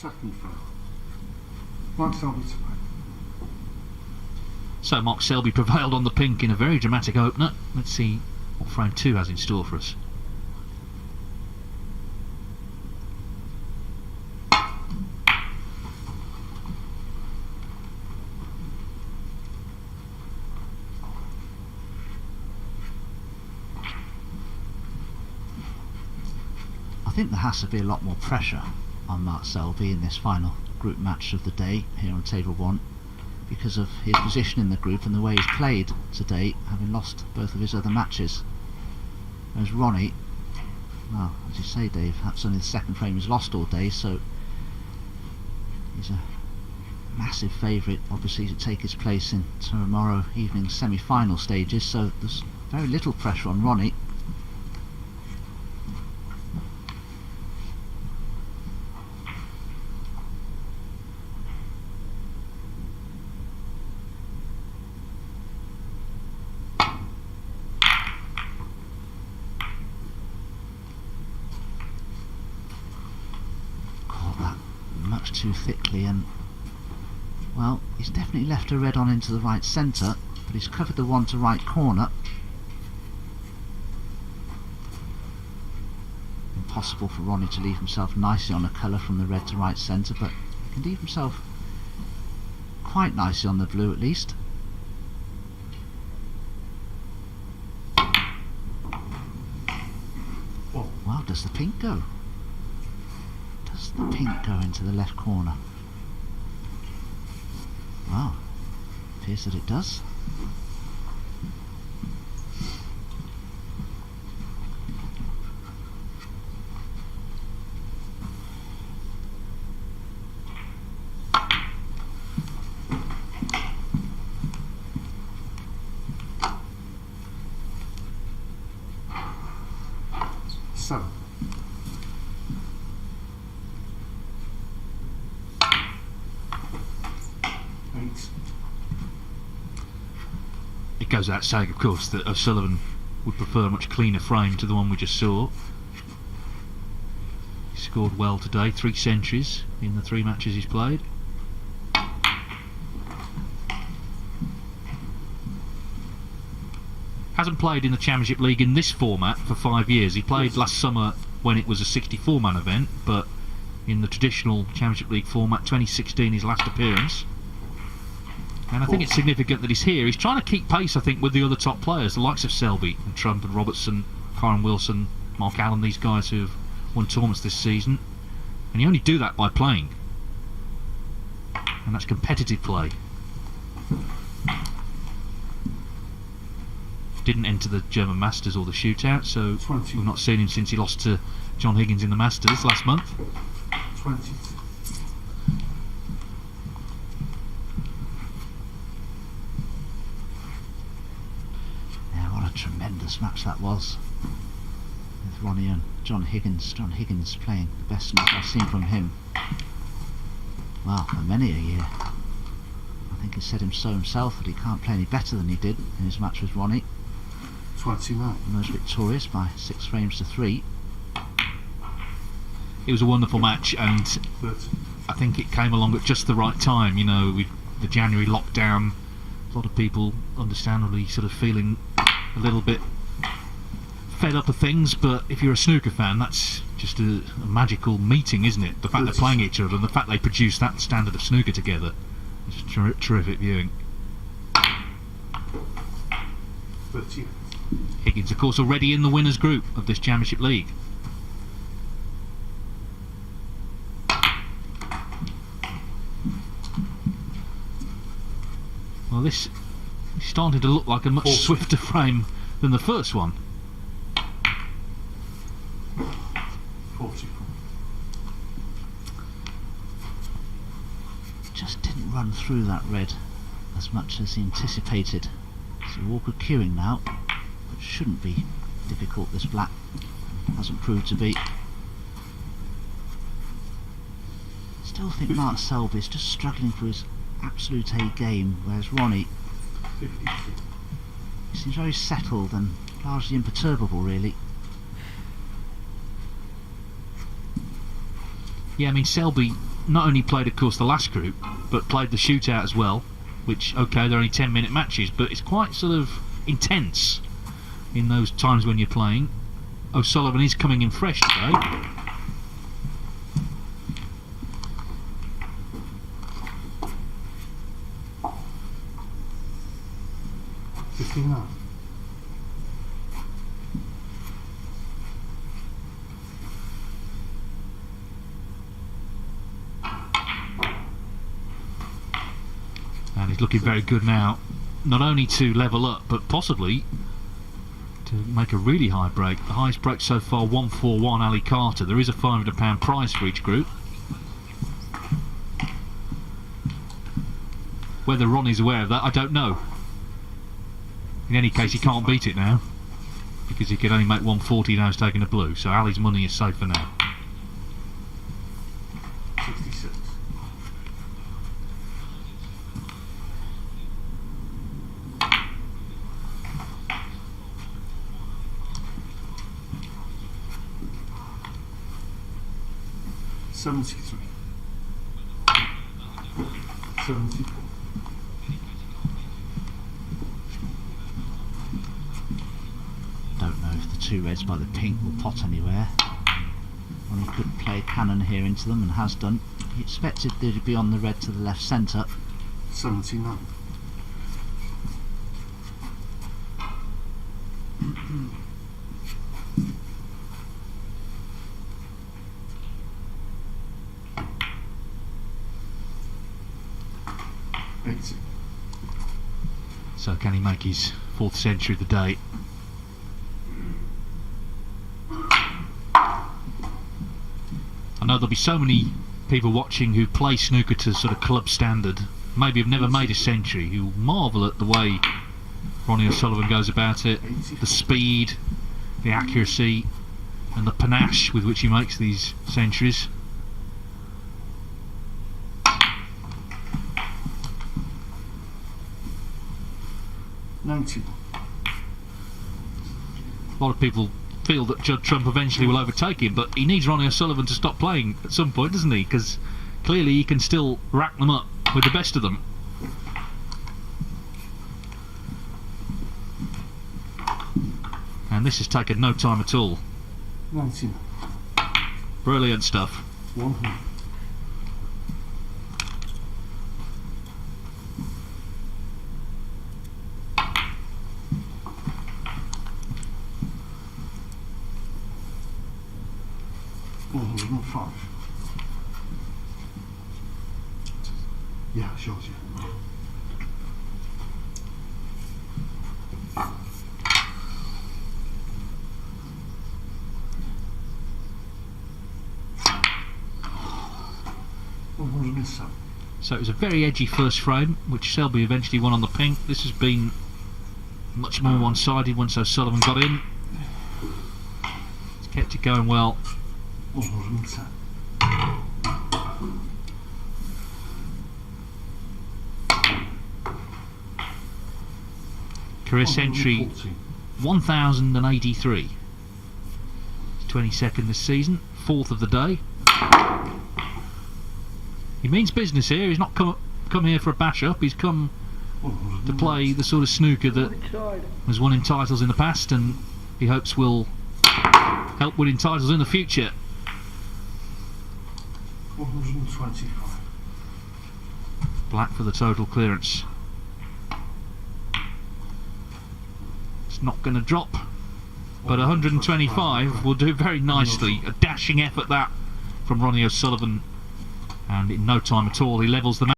second frame. Mark Selby to play. So Mark Selby prevailed on the pink in a very dramatic opener. Let's see what frame 2 has in store for us. I think there has to be a lot more pressure on Mark Selby in this final group match of the day here on table 1 because of his position in the group and the way he's played today, having lost both of his other matches. Whereas Ronnie, well, as you say Dave, that's only the second frame he's lost all day, so he's a massive favourite obviously to take his place in tomorrow evening's semi-final stages, so there's very little pressure on Ronnie. Much too thickly, and well, he's definitely left a red on into the right centre, but he's covered the one to right corner. Impossible for Ronnie to leave himself nicely on a colour from the red to right centre, but he can leave himself quite nicely on the blue at least. Well, does the pink go? Does the pink go into the left corner? Well, appears that it does. So. It goes without saying, of course, that Sullivan would prefer a much cleaner frame to the one we just saw. He scored well today, 3 centuries in the 3 matches he's played. Hasn't played in the Championship League in this format for 5 years. He played last summer when it was a 64-man event, but in the traditional Championship League format, 2016 his last appearance. And I think it's significant that he's here. He's trying to keep pace, I think, with the other top players, the likes of Selby and Trump and Robertson, Kyron Wilson, Mark Allen, these guys who have won tournaments this season. And you only do that by playing. And that's competitive play. Didn't enter the German Masters or the shootout, so we've not seen him since he lost to John Higgins in the Masters last month. 20. Tremendous match that was, with Ronnie and John Higgins. John Higgins playing the best match I've seen from him, well, for many a year. I think he said so himself that he can't play any better than he did in his match with Ronnie. 29. Emerged victorious by 6 frames to 3. It was a wonderful match, and 30. I think it came along at just the right time. You know, with the January lockdown, a lot of people understandably sort of feeling a little bit fed up of things, but if you're a snooker fan, that's just a magical meeting, isn't it? The fact they're playing each other and the fact they produce that standard of snooker together is terrific viewing. 30. Higgins, of course, already in the winners group of this Championship League. Well, this is starting to look like a much swifter frame than the first one. 44. Just didn't run through that red as much as he anticipated. So awkward queuing now, but shouldn't be difficult, this black. Hasn't proved to be. Still think Mark Selby is just struggling for his absolute A game, whereas Ronnie, 52. he seems very settled and largely imperturbable, really. Yeah, I mean, Selby not only played, of course, the last group, but played the shootout as well, which, okay, they're only 10-minute matches, but it's quite sort of intense in those times when you're playing. O'Sullivan is coming in fresh today. $15. And he's looking very good now, not only to level up, but possibly to make a really high break. The highest break so far, 141, Ali Carter. There is a £500 prize for each group. Whether Ronnie's aware of that, I don't know. In any case, he can't beat it now, because he could only make 140 now he's taking a blue, so Ali's money is safe for now. 66. $73. 74. Don't know if the two reds by the pink will pot anywhere. Ronnie could play cannon here into them and has done. He expected there to be on the red to the left centre. 79. So can he make his 4th century of the day? I know there'll be so many people watching who play snooker to sort of club standard, maybe have never made a century, who marvel at the way Ronnie O'Sullivan goes about it, the speed, the accuracy and the panache with which he makes these centuries. $91. A lot of people feel that Judd Trump eventually will overtake him, but he needs Ronnie O'Sullivan to stop playing at some point, doesn't he? Because clearly he can still rack them up with the best of them. And this has taken no time at all. 99. Brilliant stuff. 100. $105. Yeah, sure, yeah. So it was a very edgy first frame, which Selby eventually won on the pink. This has been much more one-sided once O'Sullivan got in. He's kept it going well. 110. Career century 1083. 22nd this season, 4th of the day. He means business here. He's not come here for a bash up. He's come to play the sort of snooker that has won him titles in the past, and he hopes will help winning titles in the future. 125. Black for the total clearance. It's not going to drop, but 125 will do very nicely. A dashing effort that from Ronnie O'Sullivan, and in no time at all he levels the match.